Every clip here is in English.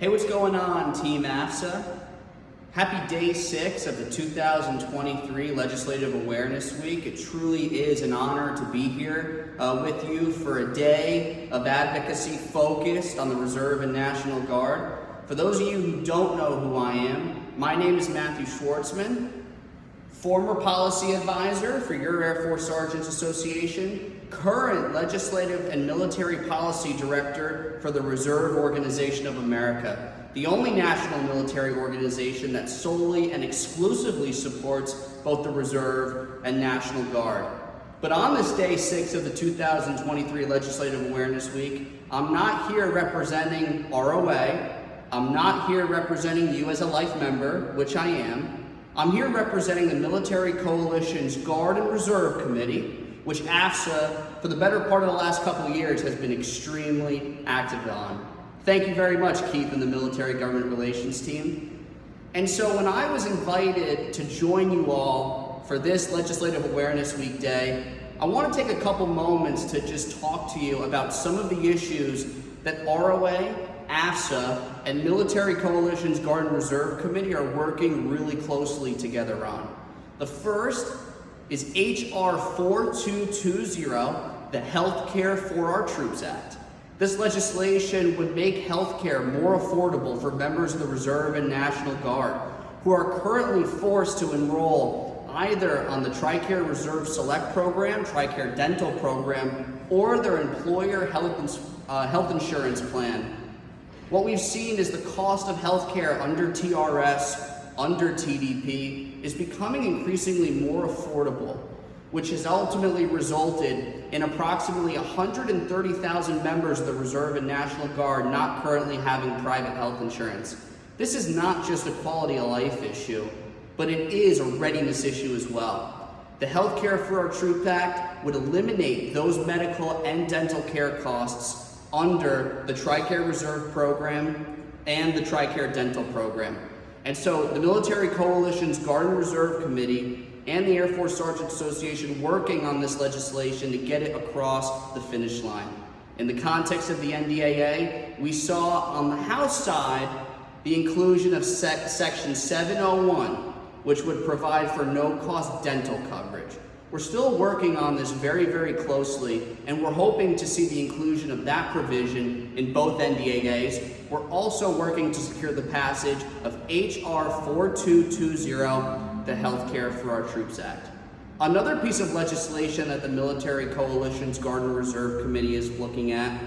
Hey, what's going on, Team AFSA? Happy day 6 of the 2023 Legislative Awareness Week. It truly is an honor to be here with you for a day of advocacy focused on the Reserve and National Guard. For those of you who don't know who I am, my name is Matthew Schwartzman, former policy advisor for your Air Force Sergeants Association, current legislative and military policy director for the Reserve Organization of America, the only national military organization that solely and exclusively supports both the Reserve and National Guard. But on this day 6 of the 2023 Legislative Awareness Week, I'm not here representing ROA. I'm not here representing you as a life member, which I am. I'm here representing the Military Coalition's Guard and Reserve Committee, which AFSA, for the better part of the last couple of years, has been extremely active on. Thank you very much, Keith, and the Military Government Relations team. And so when I was invited to join you all for this Legislative Awareness Week Day, I want to take a couple moments to just talk to you about some of the issues that ROA, AFSA, and Military Coalition's Guard and Reserve Committee are working really closely together on. The first is H.R. 4220, the Healthcare for Our Troops Act. This legislation would make healthcare more affordable for members of the Reserve and National Guard who are currently forced to enroll either on the TRICARE Reserve Select Program, TRICARE Dental Program, or their employer health insurance plan. What we've seen is the cost of healthcare under TRS, under TDP, is becoming increasingly more affordable, which has ultimately resulted in approximately 130,000 members of the Reserve and National Guard not currently having private health insurance. This is not just a quality of life issue, but it is a readiness issue as well. The Healthcare for Our Troops Act would eliminate those medical and dental care costs under the TRICARE Reserve Program and the TRICARE Dental Program. And so the Military Coalition's Guard and Reserve Committee and the Air Force Sergeants Association working on this legislation to get it across the finish line. In the context of the NDAA, we saw on the House side the inclusion of Section 701, which would provide for no-cost dental coverage. We're still working on this very, very closely, and we're hoping to see the inclusion of that provision in both NDAAs. We're also working to secure the passage of H.R. 4220, the Healthcare for Our Troops Act. Another piece of legislation that the Military Coalition's Guard and Reserve Committee is looking at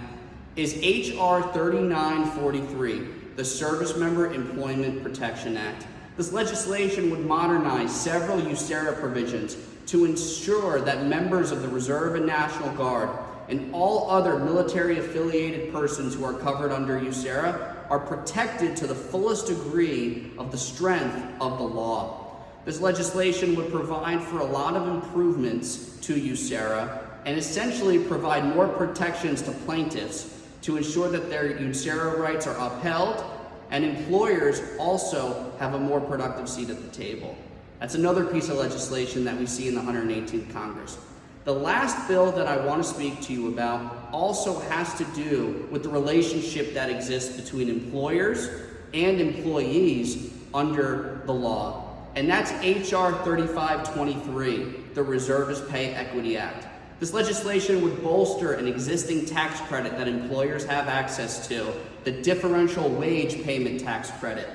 is H.R. 3943, the Service Member Employment Protection Act. This legislation would modernize several USERRA provisions to ensure that members of the Reserve and National Guard and all other military-affiliated persons who are covered under USERRA are protected to the fullest degree of the strength of the law. This legislation would provide for a lot of improvements to USERRA and essentially provide more protections to plaintiffs to ensure that their USERRA rights are upheld and employers also have a more productive seat at the table. That's another piece of legislation that we see in the 118th Congress. The last bill that I want to speak to you about also has to do with the relationship that exists between employers and employees under the law. And that's H.R. 3523, the Reservist Pay Equity Act. This legislation would bolster an existing tax credit that employers have access to, the differential wage payment tax credit.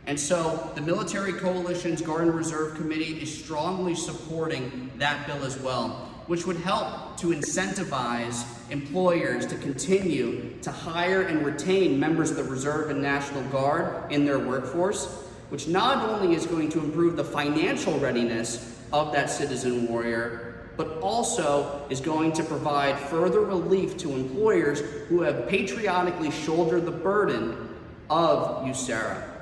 And so the Military Coalition's Guard and Reserve Committee is strongly supporting that bill as well, which would help to incentivize employers to continue to hire and retain members of the Reserve and National Guard in their workforce, which not only is going to improve the financial readiness of that citizen warrior, but also is going to provide further relief to employers who have patriotically shouldered the burden of USERRA.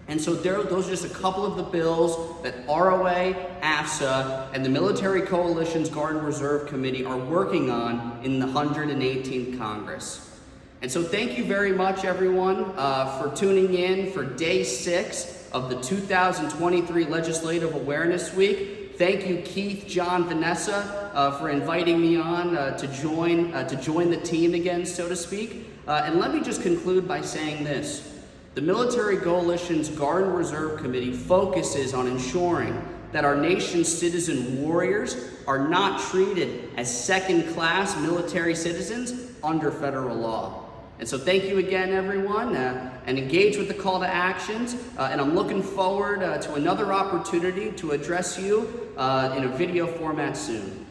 And so those are just a couple of the bills that ROA, AFSA, and the Military Coalition's Guard and Reserve Committee are working on in the 118th Congress. And so thank you very much, everyone, for tuning in for Day 6 of the 2023 Legislative Awareness Week. Thank you, Keith, John, Vanessa, for inviting me on to join the team again, so to speak. And let me just conclude by saying this. The Military Coalition's Guard and Reserve Committee focuses on ensuring that our nation's citizen warriors are not treated as second-class military citizens under federal law. And so thank you again, everyone, and engage with the call to actions. And I'm looking forward to another opportunity to address you in a video format soon.